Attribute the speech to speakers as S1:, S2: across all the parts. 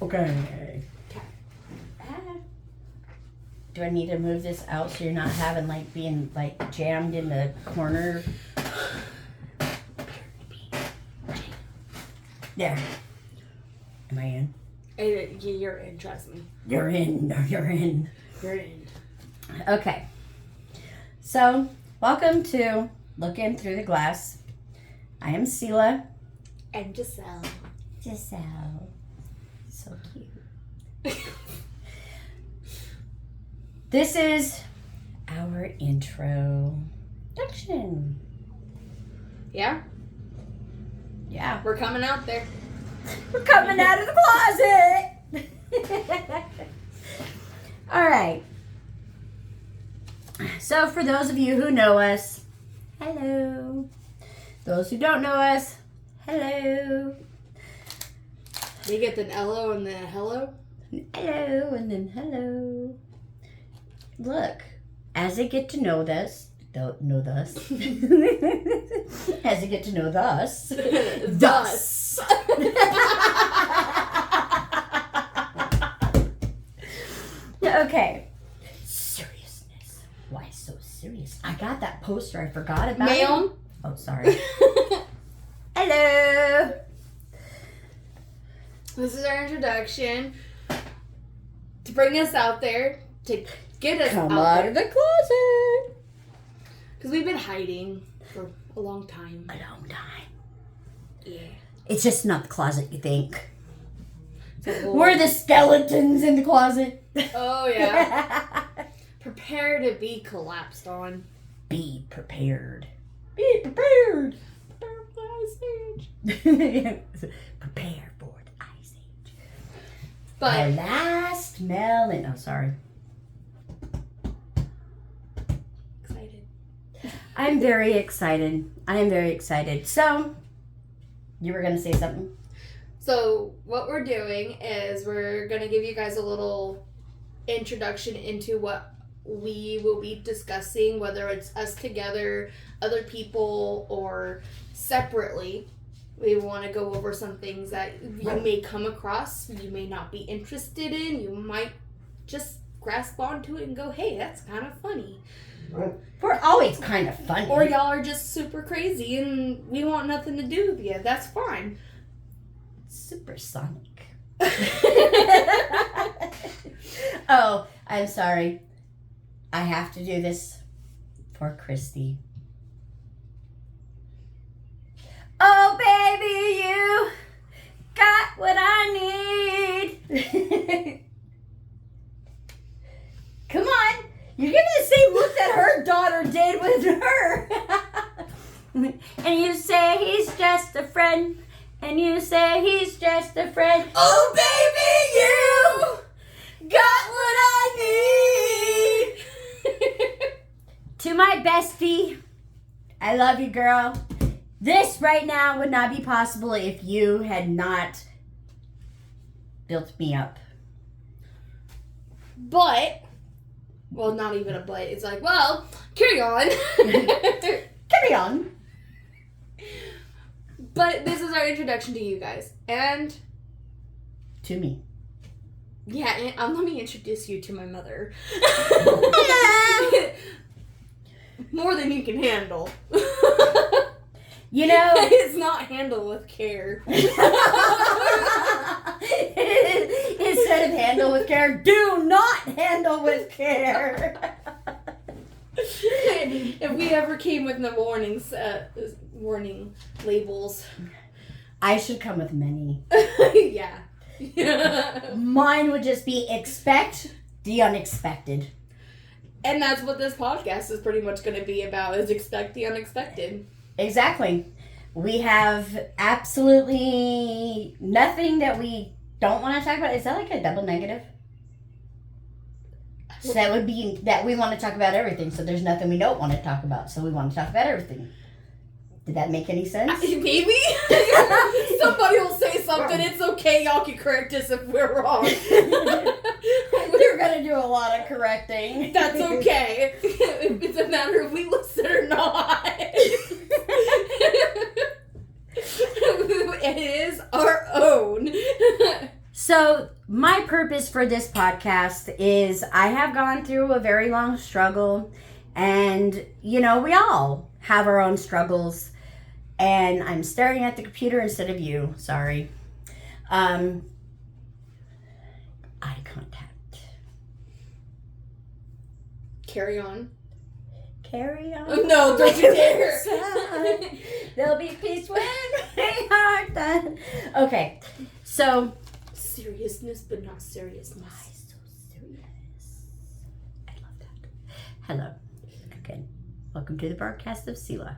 S1: Okay. Do I need to move this out so you're not having like being like jammed in the corner? There. Am I in?
S2: You're in, trust me.
S1: You're in. No, you're in.
S2: You're in.
S1: Okay. So, welcome to Looking Through the Glass. I am Sila.
S2: And Giselle.
S1: Giselle. So cute. This is our introduction.
S2: Yeah?
S1: Yeah.
S2: We're coming out there.
S1: We're coming out of the closet. All right. So for those of you who know us, hello. Those who don't know us, hello.
S2: You get the hello and the hello?
S1: Hello and then hello. Look, as they get to know us, as they get to know us, thus. Okay. Seriousness. Why so serious? I got that poster. I forgot about it.
S2: Ma'am?
S1: Oh, sorry. Hello.
S2: This is our introduction to bring us out there, to get us
S1: Come
S2: out
S1: out
S2: there.
S1: of the closet.
S2: Because we've been hiding for a long time.
S1: A long time.
S2: Yeah.
S1: It's just not the closet you think.
S2: So
S1: We're the skeletons in the closet.
S2: Oh, yeah. Prepare to be collapsed on.
S1: Be prepared. Be prepared.
S2: Prepare for the ice age.
S1: Prepare for the ice age.
S2: But
S1: The last melon. Oh, sorry.
S2: excited.
S1: I'm very excited. I am very excited. So, you were going to say something?
S2: So what we're doing is we're going to give you guys a little introduction into what we will be discussing, whether it's us together, other people, or separately. We want to go over some things that you may come across, you may not be interested in, you might just grasp onto it and go, hey, that's kind of funny.
S1: We're always kind of funny.
S2: Or y'all are just super crazy and we want nothing to do with you. That's fine.
S1: Supersonic. Oh, I'm sorry. I have to do this for Christy. Oh, baby, you got what I need. Come on. You're giving the same look that her daughter did with her. And you say he's just a friend. And you say he's just a friend. Oh, baby, you got what I need. To my bestie, I love you, girl. This right now would not be possible if you had not built me up.
S2: But, well, not even a but. It's like, well, carry on.
S1: Carry on.
S2: But this is our introduction to you guys. And,
S1: To me.
S2: yeah, and, let me introduce you to my mother.
S1: Hello.
S2: More than you can handle.
S1: You know.
S2: It's not handled with care.
S1: Instead of handle with care, do not handle with care.
S2: If we ever came with no warning labels.
S1: I should come with many.
S2: Yeah.
S1: Mine would just be expect the unexpected.
S2: And that's what this podcast is pretty much going to be about, is expect the unexpected.
S1: Exactly. We have absolutely nothing that we don't want to talk about. Is that like a double negative? So that would be that we want to talk about everything. So there's nothing we don't want to talk about. So we want to talk about everything. Did that make any sense?
S2: Maybe. Somebody will say something. It's okay. Y'all can correct us if we're wrong.
S1: We're going to do a lot of correcting.
S2: That's okay. It's a matter of we listen or not. It is our own.
S1: So my purpose for this podcast is I have gone through a very long struggle, and we all have our own struggles. And I'm staring at the computer instead of you. Sorry. Eye contact.
S2: Carry on.
S1: Carry on.
S2: Oh, no, don't you dare.
S1: There'll be peace when we are done. Okay, so.
S2: Seriousness, but not seriousness.
S1: Why so serious? I love that. Hello. Again. Welcome to the broadcast of Sila.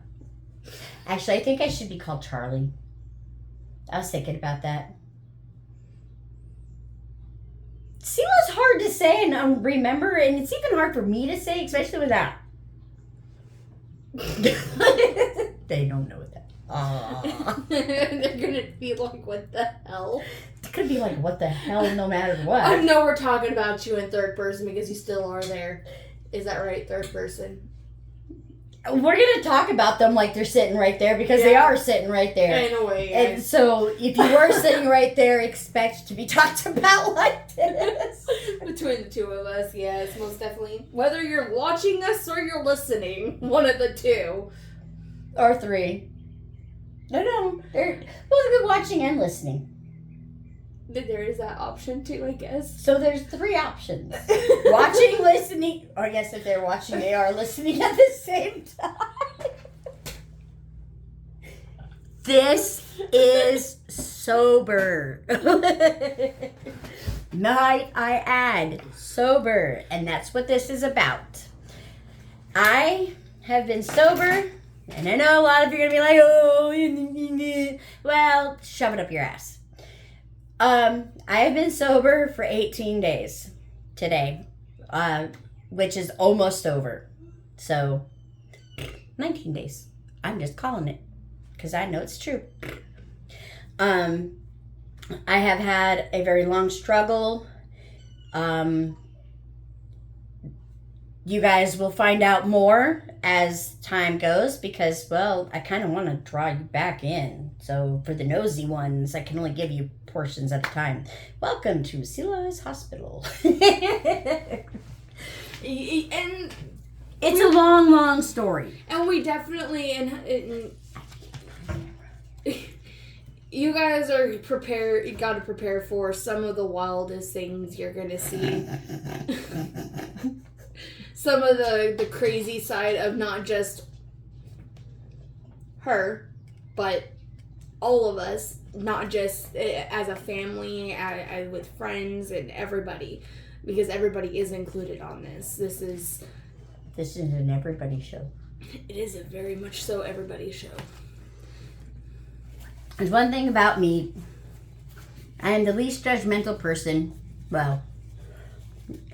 S1: Actually, I think I should be called Charlie. I was thinking about that. Sila's hard to say and remember, and it's even hard for me to say, especially with that. They don't know what that.
S2: They're gonna be like, what the hell?
S1: It could be like, what the hell, no matter what.
S2: I know we're talking about you in third person because you still are there. Is that right, third person?
S1: We're gonna talk about them like they're sitting right there because they are sitting right there.
S2: In a way,
S1: and so if you were sitting right there, expect to be talked about like this.
S2: Between the two of us, yes, most definitely. Whether you're watching us or you're listening, one of the two.
S1: Or three. No. They're both watching and listening.
S2: There is that option too, I guess.
S1: So there's 3 options. Watching, listening, or yes, if they're watching, they are listening at the same time. This is sober. Might I add, sober. And that's what this is about. I have been sober, and I know a lot of you are going to be like, oh, well, shove it up your ass. I have been sober for 18 days today, which is almost over. So, 19 days. I'm just calling it because I know it's true. I have had a very long struggle. You guys will find out more as time goes because, well, I kind of want to draw you back in. So for the nosy ones, I can only give you portions at a time. Welcome to Sila's Hospital.
S2: And
S1: it's a long, long story.
S2: And we definitely, and you guys are prepared, you got to prepare for some of the wildest things you're going to see. Some of the crazy side of not just her, but all of us, not just as a family, with friends and everybody, because everybody is included on this. This is
S1: an everybody show.
S2: It is a very much so everybody show.
S1: There's one thing about me. I am the least judgmental person. Well,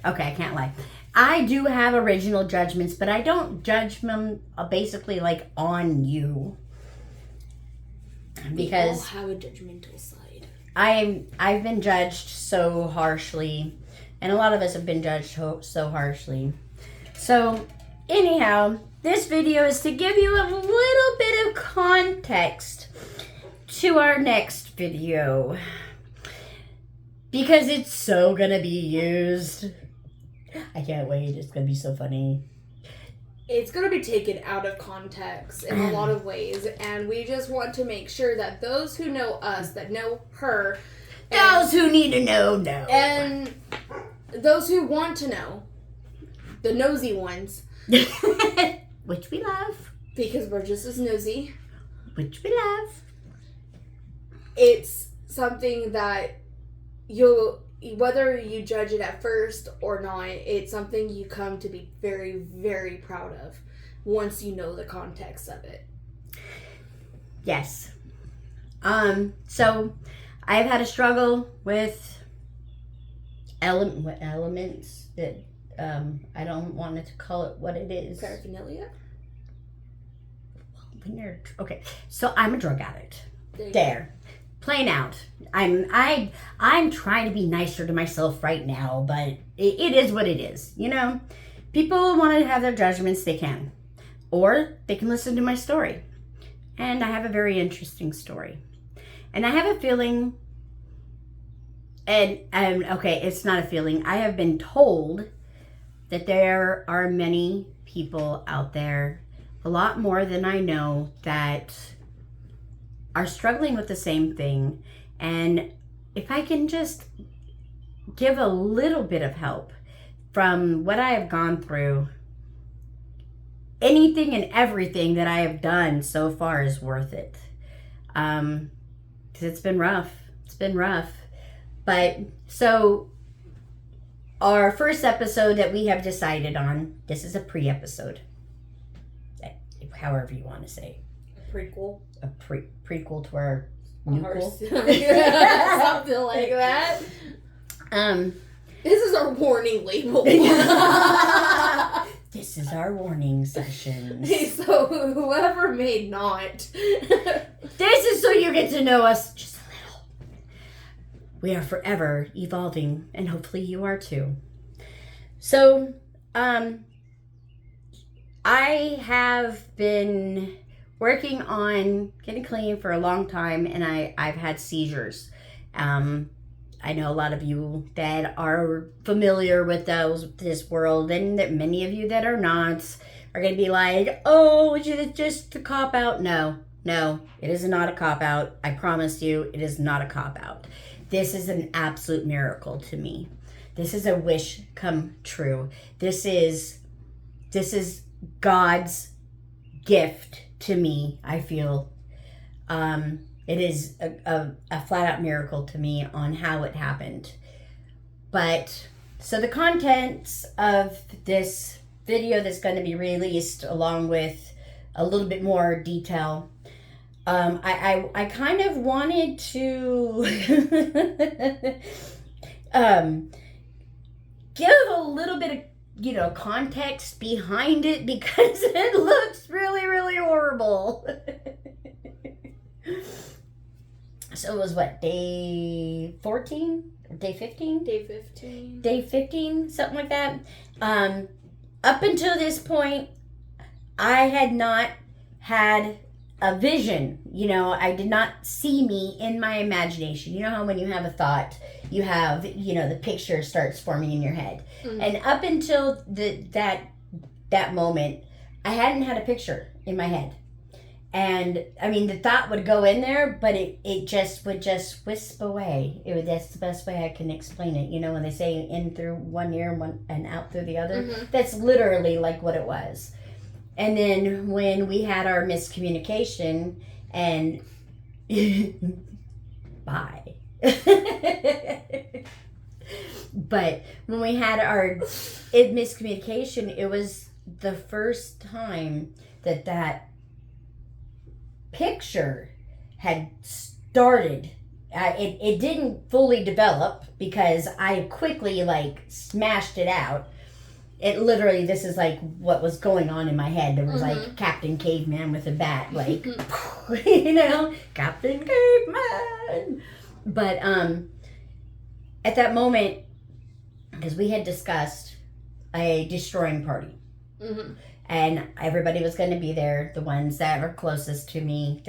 S1: okay, I can't lie. I do have original judgments, but I don't judge them basically like on you. Because
S2: we all have a judgmental side.
S1: I've been judged so harshly, and a lot of us have been judged so harshly. So, anyhow, this video is to give you a little bit of context to our next video. Because it's so gonna be used. I can't wait. It's gonna be so funny.
S2: It's going to be taken out of context in a lot of ways, and we just want to make sure that those who know us, that know her,
S1: those who need to know,
S2: and those who want to know, the nosy ones,
S1: which we love,
S2: because we're just as nosy,
S1: which we love.
S2: It's something that whether you judge it at first or not, it's something you come to be very, very proud of once you know the context of it.
S1: Yes. So I've had a struggle with elements that I don't want to call it what it is.
S2: Paraphernalia?
S1: Okay. So I'm a drug addict. There. Plain out. I'm trying to be nicer to myself right now, but it is what it is. People want to have their judgments, they can. Or they can listen to my story. And I have a very interesting story. And I have a feeling And okay, it's not a feeling. I have been told that there are many people out there, a lot more than I know, that are struggling with the same thing. And if I can just give a little bit of help from what I have gone through, anything and everything that I have done so far is worth it. Because it's been rough. It's been rough. But so our first episode that we have decided on, this is a pre-episode. However you want to say.
S2: A prequel.
S1: A prequel to our nuquel.
S2: Something like that. This is our warning label.
S1: This is our warning sessions.
S2: So whoever may not.
S1: This is so you get to know us just a little. We are forever evolving, and hopefully you are too. So, I have been working on getting clean for a long time, and I've had seizures. I know a lot of you that are familiar with this world, and that many of you that are not are going to be like, oh, is it just a cop-out? No, it is not a cop-out. I promise you, it is not a cop-out. This is an absolute miracle to me. This is a wish come true. This is God's gift to me, I feel. It is a flat-out miracle to me on how it happened. But, so the contents of this video that's going to be released, along with a little bit more detail, I kind of wanted to give a little bit of, context behind it, because it looks really, really horrible. So it was what, day 14? Or day 15?
S2: Day 15.
S1: Day 15, something like that. Up until this point, I had not had a vision. I did not see me in my imagination. You know how when you have a thought, you have, the picture starts forming in your head. Mm-hmm. And up until that moment, I hadn't had a picture in my head. And the thought would go in there, but it just would wisp away. That's the best way I can explain it. When they say in through one ear and out through the other, mm-hmm. That's literally like what it was. And then when we had our miscommunication, and bye. But when we had our miscommunication, it was the first time that picture had started. It didn't fully develop because I quickly smashed it out. It literally, this is what was going on in my head. There was mm-hmm. Captain Caveman with a bat, Captain Caveman. But at that moment, because we had discussed a destroying party. Mm-hmm. And everybody was going to be there, the ones that are closest to me,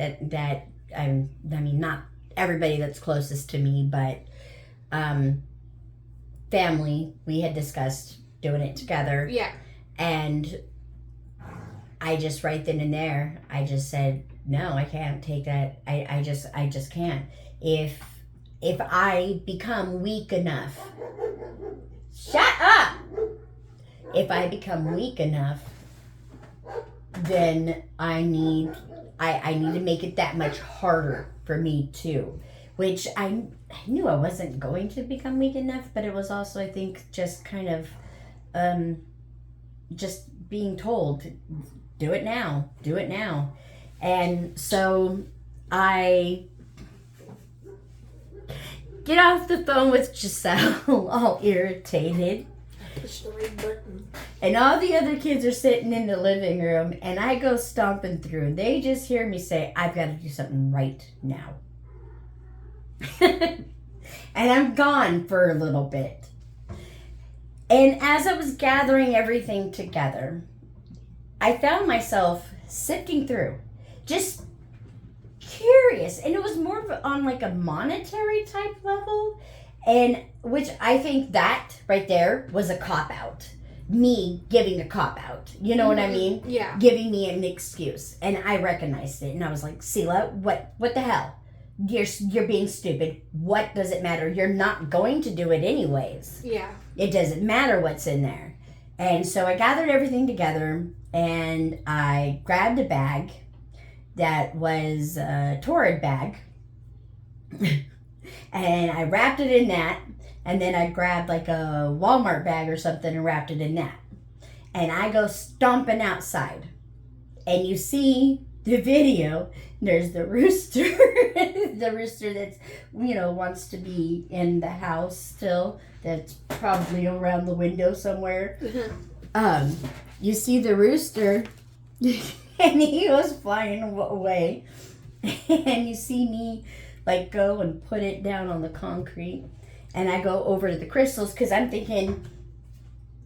S1: not everybody that's closest to me, but family. We had discussed doing it together.
S2: Yeah.
S1: And I just, right then and there, I just said, no, I can't take that. I just can't. If I become weak enough, shut up! If I become weak enough, then I need to make it that much harder for me too, which I knew I wasn't going to become weak enough, but it was also, I think, just kind of just being told, do it now. And so I get off the phone with Giselle, all irritated.
S2: Push the right button.
S1: And all the other kids are sitting in the living room, and I go stomping through. They just hear me say, I've got to do something right now. And I'm gone for a little bit. And as I was gathering everything together, I found myself sifting through, just curious. And it was more on a monetary type level. And which I think that right there was a cop-out. Me giving a cop-out. You know what I mean?
S2: Yeah.
S1: Giving me an excuse. And I recognized it. And I was like, Sila, what the hell? You're being stupid. What does it matter? You're not going to do it anyways.
S2: Yeah.
S1: It doesn't matter what's in there. And so I gathered everything together and I grabbed a bag that was a Torrid bag. And I wrapped it in that. And then I grabbed like a Walmart bag or something and wrapped it in that. And I go stomping outside. And you see the video. There's the rooster. The rooster that's, wants to be in the house still. That's probably around the window somewhere. You see the rooster. And he was flying away. And you see me like go and put it down on the concrete. And I go over to the crystals because I'm thinking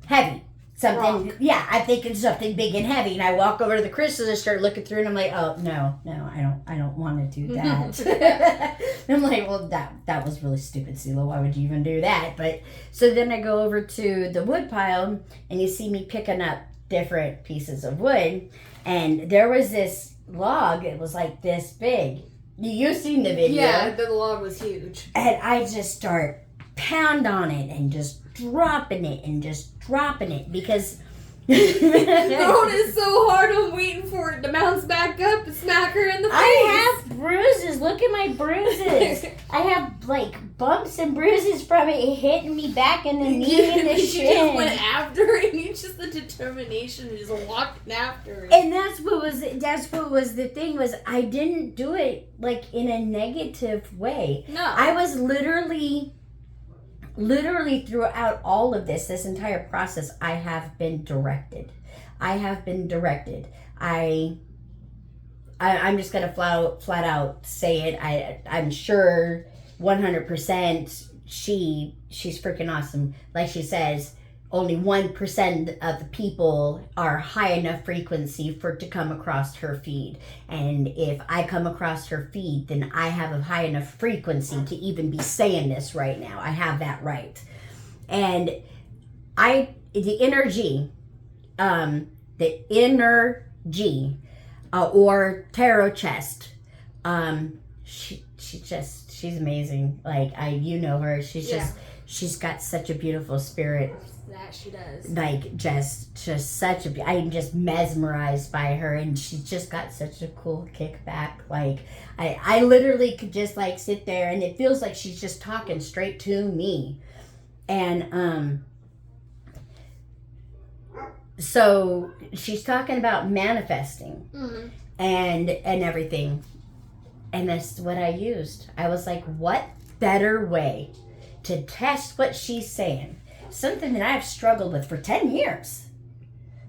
S1: heavy. Something,
S2: rock.
S1: Yeah, I'm thinking something big and heavy. And I walk over to the crystals and start looking through and I'm like, oh, no, I don't want to do that. I'm like, well, that was really stupid, Sila. Why would you even do that? But so then I go over to the wood pile and you see me picking up different pieces of wood. And there was this log. It was like this big. You've seen the video.
S2: Yeah, the log was huge.
S1: And I just start pound on it and just dropping it because
S2: Throwing is so hard. I'm waiting for it to bounce back up and smack her in the face.
S1: I have bruises. Look at my bruises. I have like bumps and bruises from it hitting me back in the knee and the
S2: She
S1: shin.
S2: just went after it. You just the determination to just walking after it.
S1: And that's what was the thing was I didn't do it like in a negative way.
S2: No.
S1: I was literally throughout all of this entire process, I have been directed. I'm just gonna flat out say it. I'm sure 100% she's freaking awesome. Like she says, only 1% of the people are high enough frequency for it to come across her feed. And if I come across her feed, then I have a high enough frequency to even be saying this right now. I have that right. And the inner G, or tarot chest, she's amazing. Like you know her. She's got such a beautiful spirit.
S2: That she does.
S1: Like just such a. I'm just mesmerized by her, and she's just got such a cool kickback. Like I literally could just like sit there, and it feels like she's just talking straight to me, and so she's talking about manifesting,
S2: Mm-hmm.
S1: and everything, and that's what I used. I was like, what better way to test what she's saying? Something that I've struggled with for 10 years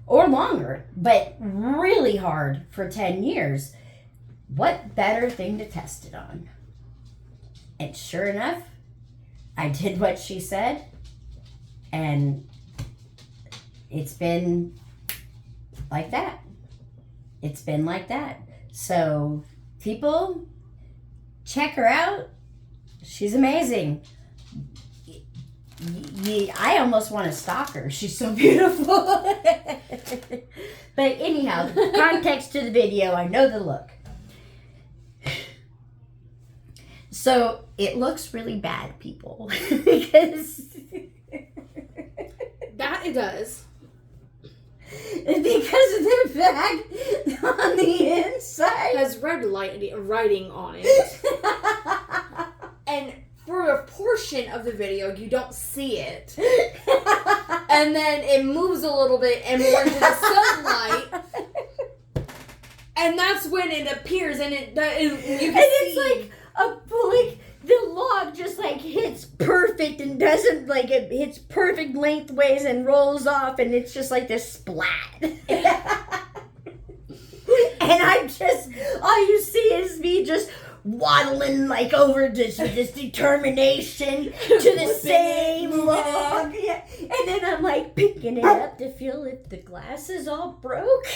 S1: or longer, but really hard for 10 years. What better thing to test it on? And sure enough, I did what she said, and it's been like that. So people, check her out. She's amazing. I almost want to stalk her. She's so beautiful. But anyhow, context to the video, I know the look. So it looks really bad, people. Because
S2: That it does.
S1: Because of the bag on the inside.
S2: It has red writing on it. And for a portion of the video, you don't see it. And then it moves a little bit and more into the sunlight. And that's when it appears and you can
S1: It's
S2: see.
S1: like the log just like hits perfect and doesn't like it hits perfect lengthways and rolls off and it's just like this splat. And I'm just all you see is me just waddling like over this with this determination to the same log. Yeah. And then I'm like picking it up to feel if the glass is all broke.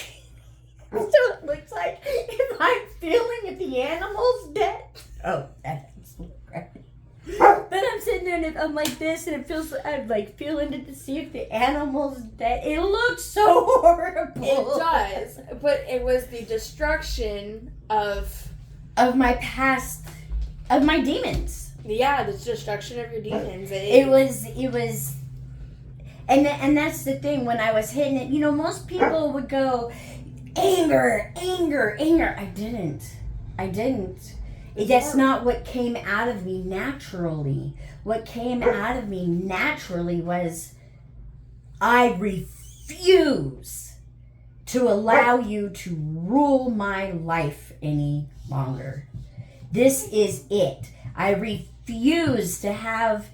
S1: So it looks like if I'm feeling if the animal's dead. Oh, that's great. But I'm sitting there and I'm like this, and it feels, I'm like feeling it to see if the animal's dead. It looks so horrible.
S2: It does, but it was the destruction of
S1: my past, of my demons.
S2: Yeah, the destruction of your demons.
S1: It was, and that's the thing. When I was hitting it, most people would go, anger. I didn't. That's not what came out of me naturally. What came out of me naturally was, I refuse to allow you to rule my life any longer. This is it. I refuse to have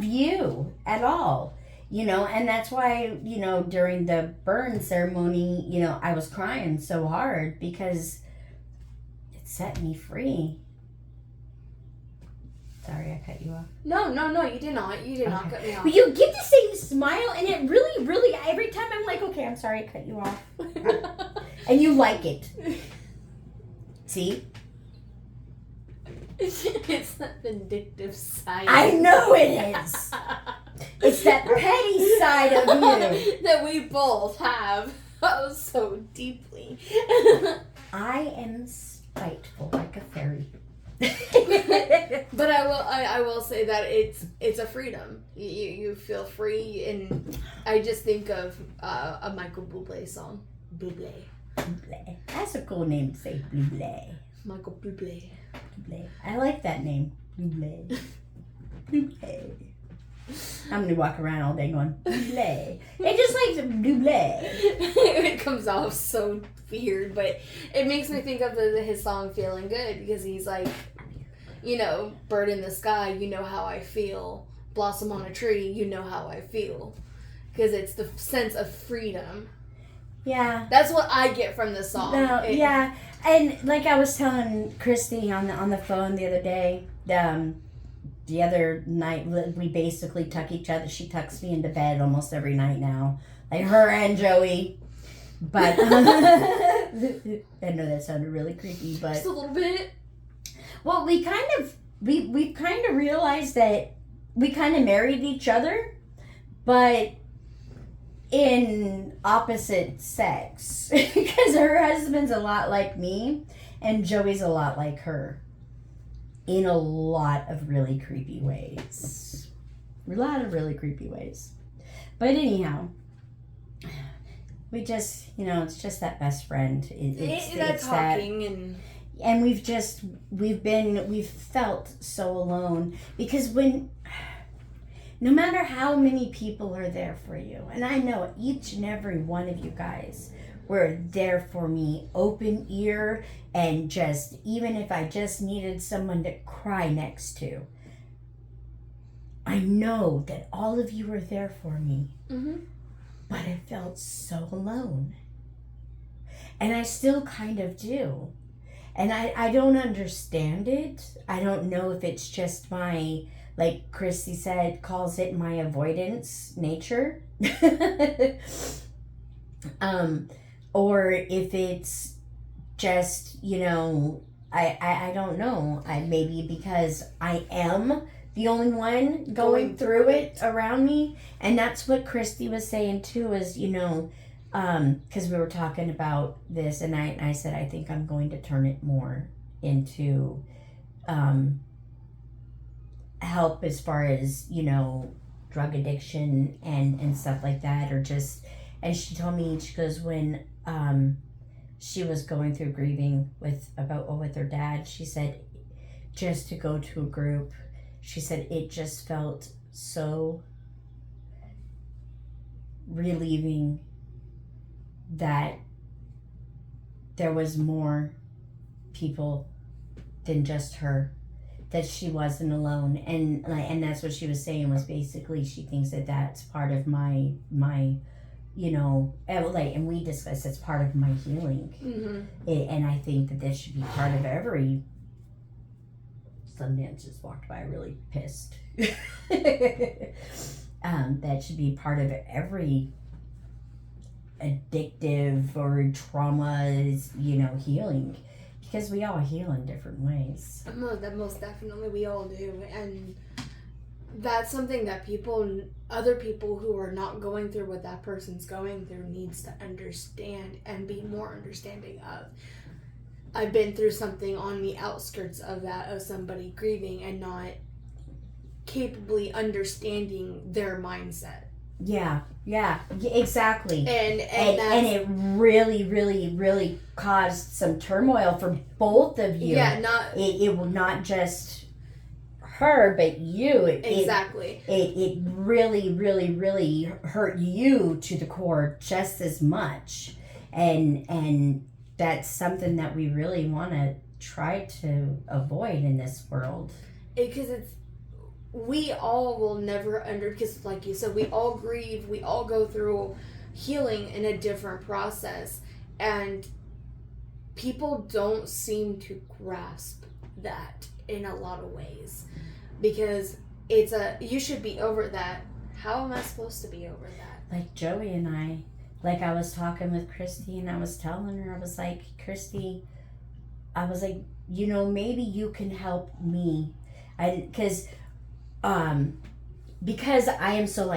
S1: you at all. And that's why, during the burn ceremony, I was crying so hard because it set me free. Sorry, I cut you off.
S2: No, you did not. You did not cut me off.
S1: But you get to say smile, and it really, really, every time I'm like, okay, I'm sorry I cut you off. And you like it. See?
S2: It's that vindictive side.
S1: I know it is. It's that petty side of you.
S2: That we both have. Oh, so deeply.
S1: I am spiteful like a fairy.
S2: But I will say that it's a freedom. You feel free, and I just think of a Michael Bublé song. Bublé.
S1: That's a cool name to say. Bublé.
S2: Michael Bublé.
S1: Bublé. I like that name. Bublé. Bublé. I'm gonna walk around all day going Bublé. It just like Bublé.
S2: It comes off so weird, but it makes me think of his song "Feeling Good" because he's like, bird in the sky, you know how I feel. Blossom on a tree, you know how I feel. Because it's the sense of freedom.
S1: Yeah.
S2: That's what I get from the song.
S1: No, yeah. And like I was telling Christy on the phone the other day, the other night, we basically tuck each other. She tucks me into bed almost every night now. Like her and Joey. But I know that sounded really creepy, but
S2: just a little bit.
S1: Well, we kind of realized that we kind of married each other, but in opposite sex. Because her husband's a lot like me, and Joey's a lot like her. In a lot of really creepy ways. A lot of really creepy ways. But anyhow, we just, it's just that best friend. It's
S2: talking
S1: and we've felt so alone because no matter how many people are there for you, and I know each and every one of you guys were there for me, open ear, and just, even if I just needed someone to cry next to, I know that all of you were there for me. Mm-hmm. But I felt so alone. And I still kind of do. And I don't understand it. I don't know if it's just my, like Christy said, calls it my avoidance nature. Or if it's just, I don't know. Maybe because I am the only one going through it around me. And that's what Christy was saying too, is, because we were talking about this, and I said, I think I'm going to turn it more into help as far as, drug addiction and stuff like that, or just, and she told me, she goes, when she was going through grieving with her dad, she said, just to go to a group, she said it just felt so relieving that there was more people than just her, that she wasn't alone, and that's what she was saying, was basically she thinks that that's part of my and we discussed it's part of my healing. Mm-hmm. And I think that this should be part of every. Some man just walked by really pissed. That should be part of every addictive or trauma's, healing. Because we all heal in different ways.
S2: That most definitely we all do, and that's something that other people who are not going through what that person's going through needs to understand and be more understanding of. I've been through something on the outskirts of that, of somebody grieving and not capably understanding their mindset.
S1: Yeah, exactly.
S2: And
S1: it really, really, really caused some turmoil for both of you.
S2: Yeah,
S1: it will not just her, but you.
S2: Exactly.
S1: It really, really, really hurt you to the core just as much, and that's something that we really want to try to avoid in this world.
S2: Because we all will never because like you said, we all grieve, we all go through healing in a different process, and people don't seem to grasp that in a lot of ways, because you should be over that. How am I supposed to be over that?
S1: Like Joey and I was talking with Christy, and I was telling her, I was like, Christy, I was like, maybe you can help me. Because I am so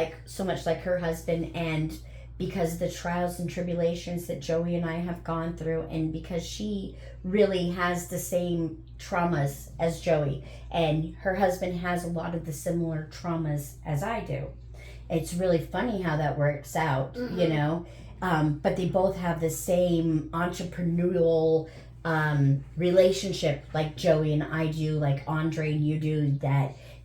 S1: much like her husband, and because of the trials and tribulations that Joey and I have gone through, and because she really has the same traumas as Joey, and her husband has a lot of the similar traumas as I do. It's really funny how that works out, but they both have the same entrepreneurial relationship like Joey and I do, like Andre and you do,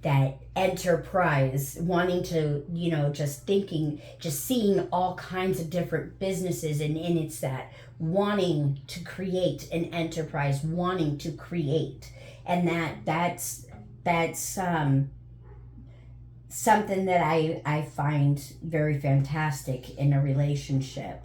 S1: that enterprise, wanting to, just seeing all kinds of different businesses, and it's that wanting to create an enterprise, wanting to create, and that's something that I find very fantastic in a relationship.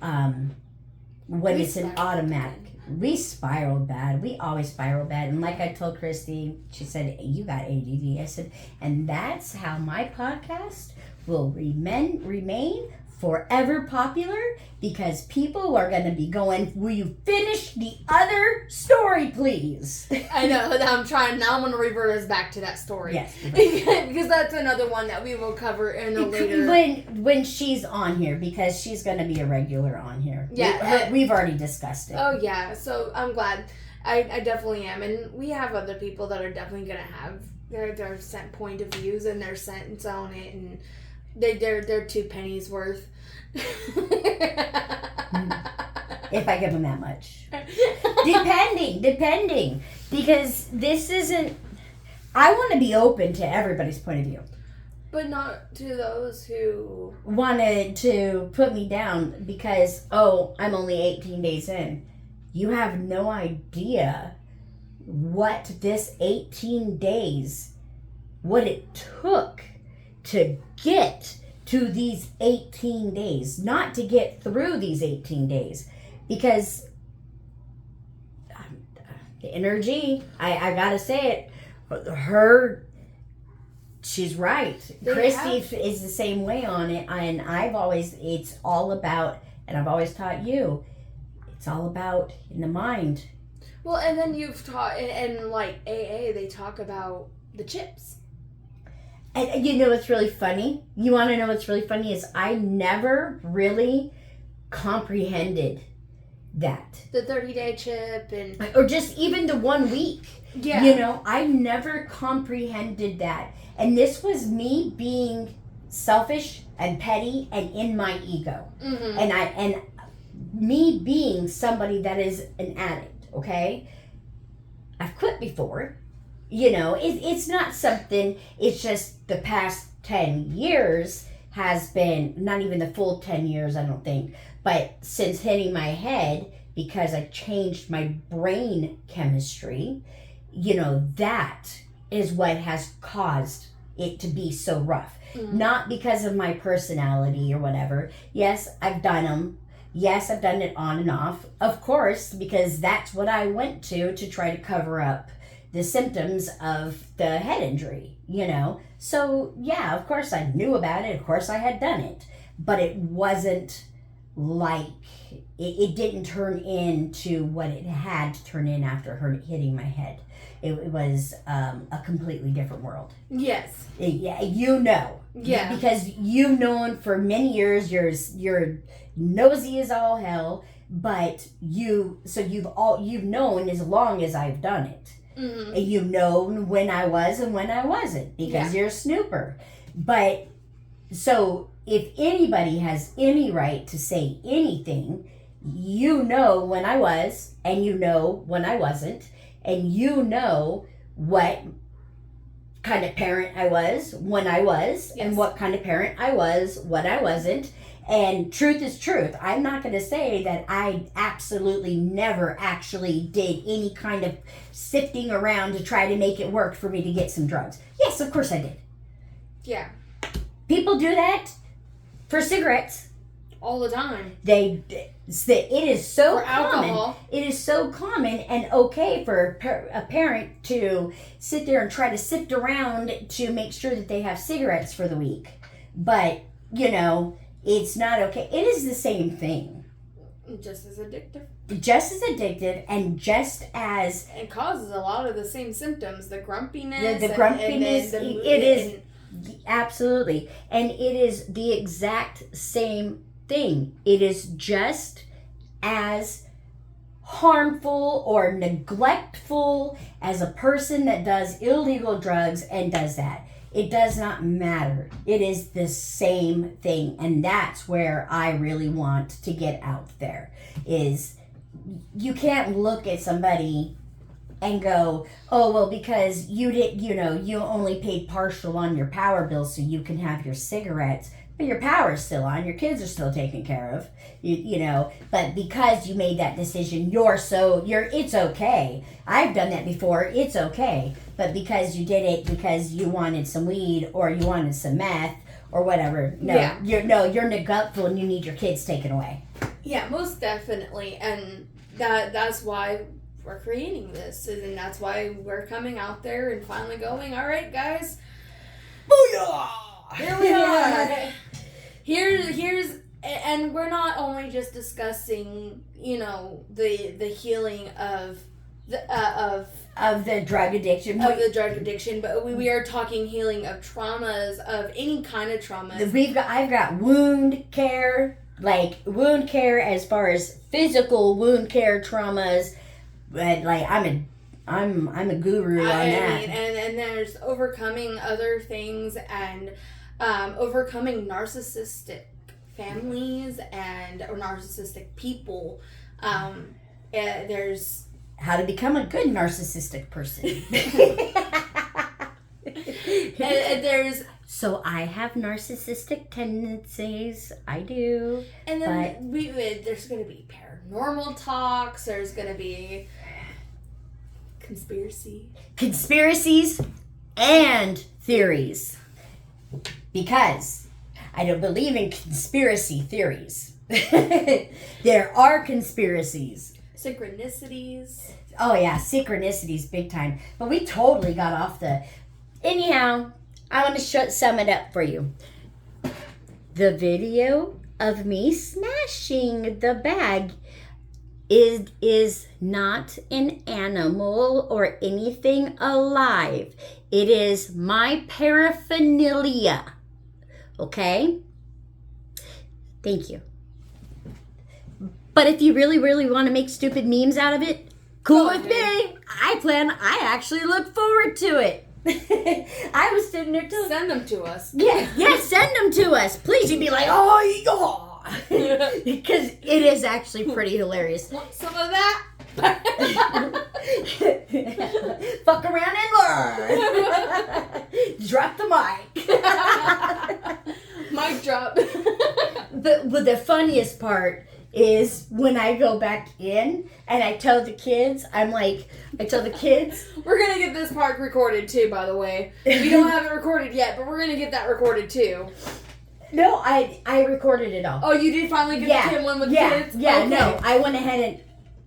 S1: When it's an automatic. We spiraled bad. We always spiral bad. And like I told Christy, she said, you got ADD. I said, and that's how my podcast will remain forever popular, because people are going to be going, will you finish the other story, please?
S2: I know. I'm going to revert us back to that story.
S1: Yes.
S2: Because that's another one that we will cover in a later...
S1: When she's on here, because she's going to be a regular on here.
S2: Yeah.
S1: We've already discussed it.
S2: Oh, yeah. So I'm glad. I definitely am. And we have other people that are definitely going to have their set point of views and their sentence on it, and they're 2 pennies worth.
S1: If I give them that much. Depending. Because this isn't... I want to be open to everybody's point of view.
S2: But not to those who...
S1: wanted to put me down because, I'm only 18 days in. You have no idea what this 18 days, what it took to get to these 18 days, not to get through these 18 days, because the energy, I gotta say it, she's right. Christy is the same way on it, and it's all about, and I've always taught you, it's all about in the mind.
S2: Well, and then you've taught, and like AA, they talk about the chips.
S1: And you know what's really funny? You want to know what's really funny is I never really comprehended that.
S2: The 30-day chip
S1: or just even the 1 week.
S2: Yeah.
S1: I never comprehended that. And this was me being selfish and petty and in my ego.
S2: Mm-hmm.
S1: And me being somebody that is an addict, okay? I've quit before. It's not something, it's just the past 10 years has been, not even the full 10 years, I don't think, but since hitting my head, because I changed my brain chemistry, that is what has caused it to be so rough. Mm-hmm. Not because of my personality or whatever. Yes, I've done them. Yes, I've done it on and off, of course, because that's what I went to try to cover up the symptoms of the head injury, So, yeah, of course I knew about it. Of course I had done it. But it wasn't like it didn't turn into what it had to turn in after her hitting my head. It was a completely different world.
S2: Yes.
S1: Yeah, you know.
S2: Yeah.
S1: Because you've known for many years, you're nosy as all hell, but you've known as long as I've done it.
S2: Mm-hmm.
S1: And you've known when I was and when I wasn't, because you're a snooper. But so if anybody has any right to say anything, you know when I was, and you know when I wasn't, and you know what kind of parent I was when I was, and what kind of parent I was when I wasn't. And truth is truth. I'm not going to say that I absolutely never actually did any kind of sifting around to try to make it work for me to get some drugs. Yes, of course I did.
S2: Yeah.
S1: People do that for cigarettes.
S2: All the time.
S1: It is so
S2: for
S1: common.
S2: Alcohol.
S1: It is so common and okay for a parent to sit there and try to sift around to make sure that they have cigarettes for the week. But, it's not okay. It is the same thing.
S2: Just as addictive.
S1: Just as addictive, and just as...
S2: It causes a lot of the same symptoms. The grumpiness.
S1: The grumpiness. It is... Absolutely. And it is the exact same thing. It is just as harmful or neglectful as a person that does illegal drugs and does that. It does not matter. It is the same thing. And that's where I really want to get out there, is you can't look at somebody and go, oh, well, because you only paid partial on your power bill so you can have your cigarettes, but your power's still on, your kids are still taken care of, but because you made that decision, it's okay. I've done that before, it's okay. But because you did it because you wanted some weed or you wanted some meth or whatever, you're neglectful and you need your kids taken away.
S2: Yeah, most definitely. And that's why we're creating this, and that's why we're coming out there and finally going, all right, guys, booyah! Here we are. Here's, and we're not only just discussing, the healing of the
S1: drug addiction.
S2: But we are talking healing of traumas, of any kind of traumas.
S1: I've got wound care, as far as physical wound care traumas. But I'm a guru on that.
S2: And there's overcoming other things, and overcoming narcissistic families or narcissistic people. There's
S1: how to become a good narcissistic person.
S2: and there's
S1: so I have narcissistic tendencies. I do.
S2: And then there's going to be paranormal talks. There's going to be conspiracies and theories, because I don't believe in conspiracy theories. There are conspiracies. Synchronicities.
S1: Oh yeah, synchronicities big time. But we totally got off anyhow, I want to sum it up for you. The video of me smashing the bag is not an animal or anything alive. It is my paraphernalia. Okay? Thank you. But if you really, really want to make stupid memes out of it, cool with me. I actually look forward to it. I was sitting there too.
S2: Send them to us.
S1: Yeah, send them to us. Please, you'd be like, oh, yeah. Because it is actually pretty hilarious.
S2: Want some of that?
S1: Fuck around and learn. Drop the mic.
S2: Mic drop.
S1: But the funniest part is when I go back in and I tell the kids, we're
S2: going to get this part recorded too, by the way. We don't have it recorded yet, but we're going to get that recorded too.
S1: No, I recorded it all.
S2: Oh, you did finally get the kid one with kids?
S1: Yeah,
S2: okay.
S1: No, I went ahead and...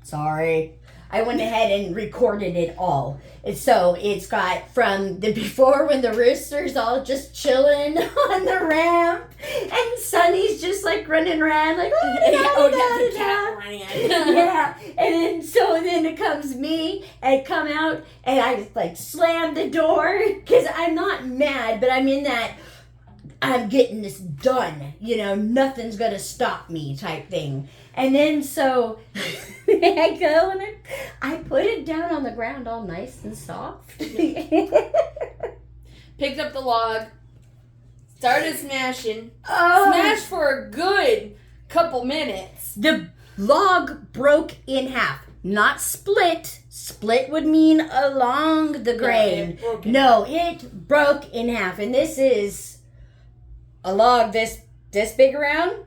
S1: Sorry. I went ahead and recorded it all. And so it's got from the before when the rooster's all just chilling on the ramp, and Sonny's just like running around like,
S2: the cat ran.
S1: yeah. And then it comes me, and come out, and I like slam the door because I'm not mad, but I'm in that I'm getting this done, nothing's gonna stop me type thing. And then so I go and I put it down on the ground all nice and soft.
S2: Picked up the log, started smashing.
S1: Oh.
S2: Smashed for a good couple minutes.
S1: The log broke in half, not split. Split would mean along the grain. No, it broke in half. And this is a log this big around.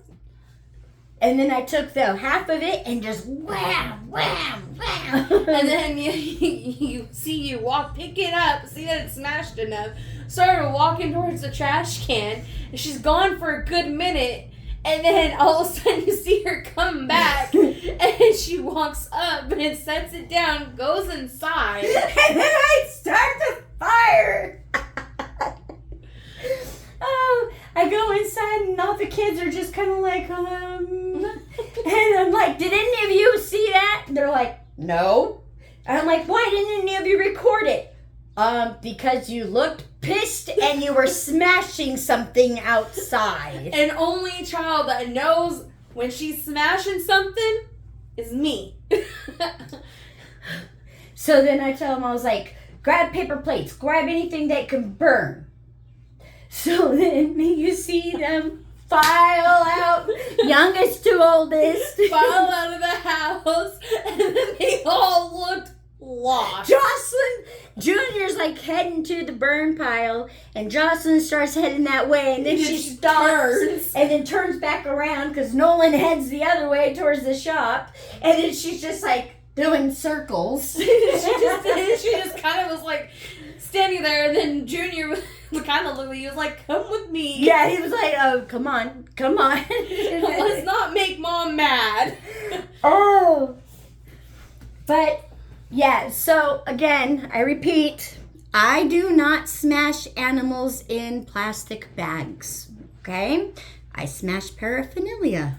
S1: And then I took the half of it and just wham, wham, wham.
S2: And then you pick it up, see that it's smashed enough, started walking towards the trash can, and she's gone for a good minute, and then all of a sudden you see her come back, and she walks up and sets it down, goes inside.
S1: And then I start the fire. Oh, I go inside and all the kids are just kind of like, and I'm like, did any of you see that? And they're like, no. And I'm like, why didn't any of you record it? Because you looked pissed and you were smashing something outside.
S2: An only child that knows when she's smashing something is me.
S1: So then I tell them, I was like, grab paper plates, grab anything that can burn. So then you see them file out, youngest to oldest.
S2: File out of the house, and then they all looked lost.
S1: Jocelyn Junior's like heading to the burn pile, and Jocelyn starts heading that way, and then she stops and then turns back around because Nolan heads the other way towards the shop, and then she's just like doing circles.
S2: she just kind of was like standing there, and then Junior kind of looked, he was like, come with me.
S1: Yeah, he was like, oh, come on.
S2: Let's not make Mom mad.
S1: Oh. But, yeah, so, again, I repeat, I do not smash animals in plastic bags, okay? I smash paraphernalia.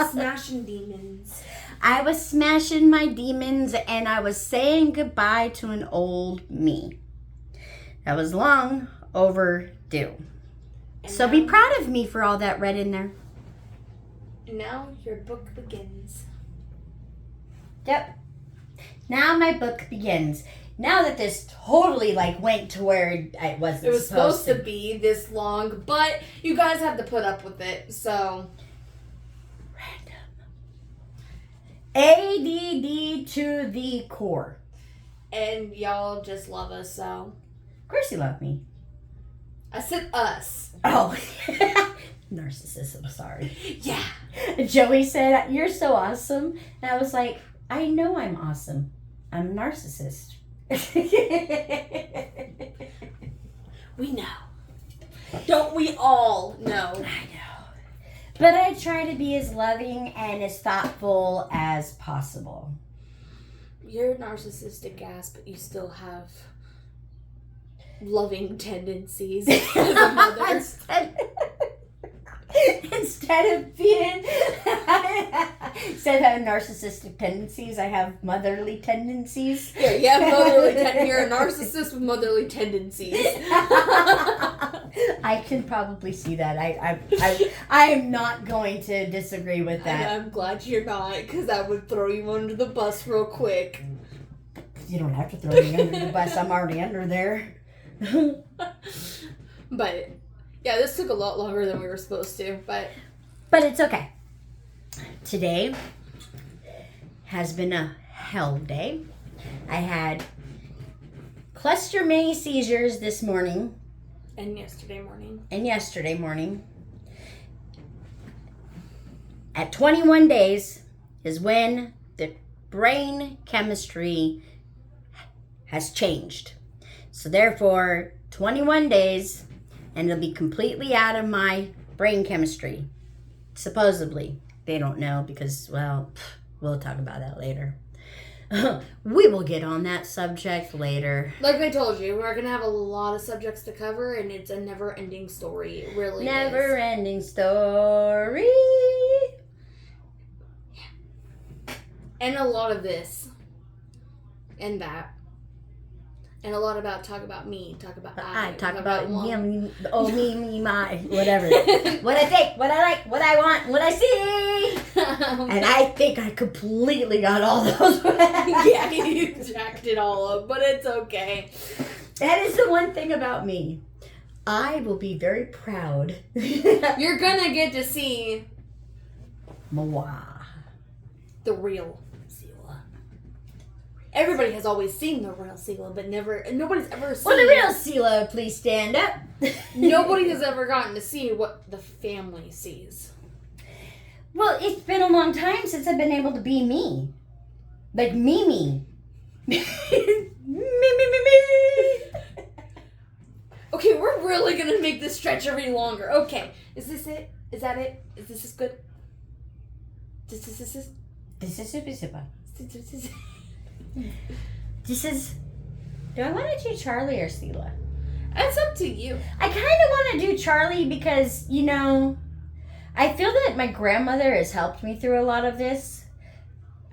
S2: Smashing demons.
S1: I was smashing my demons, and I was saying goodbye to an old me. That was long overdue.
S2: And
S1: so be proud of me for all that red in there.
S2: And now your book begins.
S1: Yep. Now my book begins. Now that this totally went to where it wasn't.
S2: It was supposed to be this long, but you guys have to put up with it, so.
S1: ADD to the core.
S2: And y'all just love us, so.
S1: Of course you love me.
S2: I said us.
S1: Oh. Narcissist, I'm sorry.
S2: Yeah.
S1: Joey said, you're so awesome. And I was like, I know I'm awesome. I'm a narcissist.
S2: We know. Don't we all know?
S1: I know. But I try to be as loving and as thoughtful as possible.
S2: You're narcissistic ass, but you still have loving tendencies as a mother.
S1: Instead of having narcissistic tendencies, I have motherly tendencies.
S2: Yeah, you have motherly you're a narcissist with motherly tendencies.
S1: I can probably see that. I am not going to disagree with that.
S2: I'm glad you're not, because that would throw you under the bus real quick.
S1: You don't have to throw me under the bus. I'm already under there.
S2: But yeah, this took a lot longer than we were supposed to, but
S1: it's okay. Today has been a hell day. I had cluster mini seizures this morning.
S2: And yesterday morning.
S1: At 21 days is when the brain chemistry has changed. So therefore, 21 days, and it'll be completely out of my brain chemistry. Supposedly. They don't know because, well, we'll talk about that later. We will get on that subject later.
S2: Like I told you, we're going to have a lot of subjects to cover, and it's a never-ending story. It really is.
S1: Never-ending story.
S2: And a lot of this. And that. And a lot about talk about me, talk about I.
S1: Talk about
S2: mom.
S1: me, my, whatever. What I think, what I like, what I want, what I see. And I think I completely got all those.
S2: Yeah, you jacked it all up, but it's okay.
S1: That is the one thing about me. I will be very proud.
S2: You're gonna get to see
S1: Mwah.
S2: the real Sila. Everybody has always seen the real Sila, but nobody's ever seen.
S1: Well, the real Sila, please stand up.
S2: Nobody has ever gotten to see what the family sees.
S1: Well, it's been a long time since I've been able to be me. Like me. Me.
S2: Okay, we're really gonna make this stretch every longer. Okay, is this it? Is that it? Is this good? This is.
S1: Do I want to do Charlie or Sila?
S2: It's up to you.
S1: I kind of want to do Charlie because, I feel that my grandmother has helped me through a lot of this.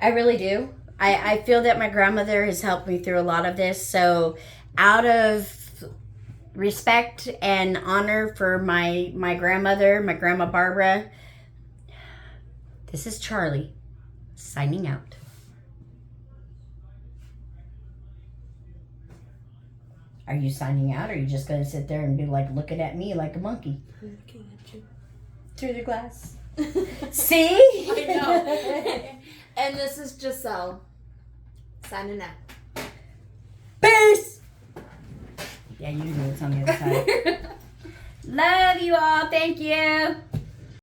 S1: I really do. I feel that my grandmother has helped me through a lot of this. So out of respect and honor for my grandmother, my grandma Barbara, this is Charlie signing out. Are you signing out, or are you just going to sit there and be like looking at me like a monkey?
S2: I'm looking at you.
S1: Through the glass. See?
S2: I know. And this is Giselle signing out.
S1: Peace! Yeah, you do what's on the other side. Love you all. Thank you.